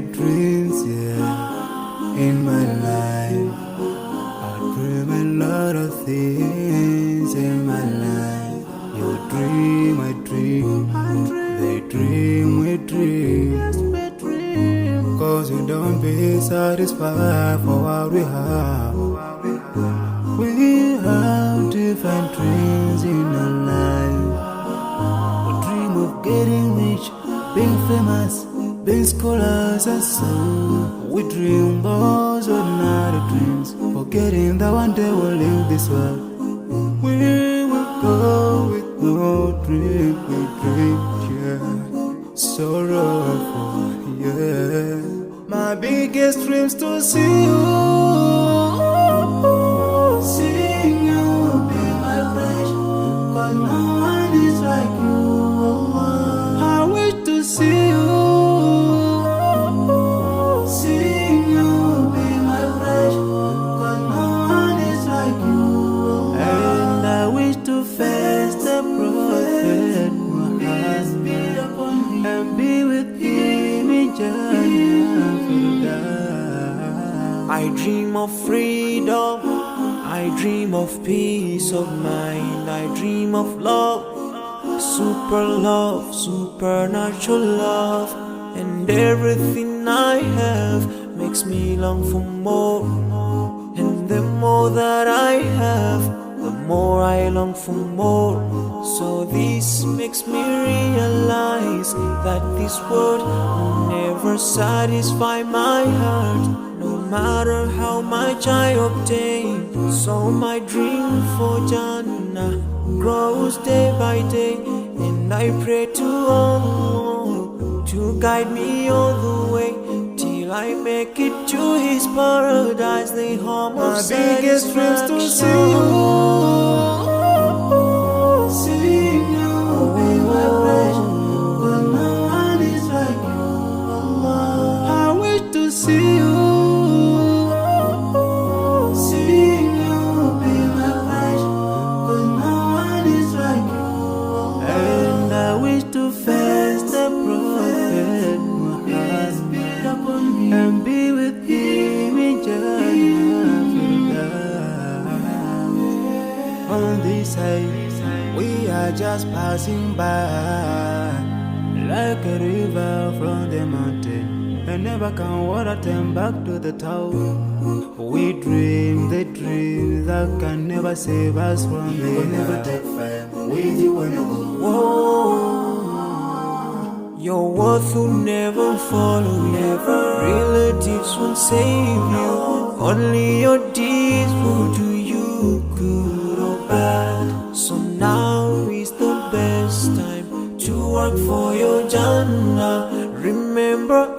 made dreams, yeah. In my life, I dream a lot of things in my life. You dream, I dream, they dream, we dream. Cause we don't be satisfied for what we have. We have different dreams in our life. We dream of getting rich, being famous, being scholars and so. We dream those ordinary dreams, forgetting that one day we'll leave this world. We will go with no dream, we dream, yeah. Sorrowful, yeah. My biggest dreams to see you, seeing you will be my pleasure. Cause no one is like you. I wish to see you, seeing you will be my pleasure. Cause no one is like you. And I wish to face the prophet Muhammad and be with him in Jannah. I dream of freedom, I dream of peace of mind, I dream of love, supernatural love, and everything I have makes me long for more. And the more that I have, the more I long for more. So this makes me realize that this world will never satisfy my heart, no matter how much I obtain. So my dream for Jannah grows day by day, and I pray to Allah to guide me all the way till I make it to His paradise, the home of satisfaction. My biggest dreams to see you, seeing you will be my pleasure. But no one is like you, Allah. I wish to see you, seeing you will be my pleasure. But no one is like you, Allah. And I wish to face the prophet Muhammad and be with him in Jannah. On this side, we are just passing by, like a river from the mountain, and never can water turn back to the town. We dream the dream that can never save us from the end. Never take fire with you when you go. Whoa. Your worth will never follow you, relatives won't save you, only your deeds will do you good or bad. So now is the best time to work for your Jannah. Remember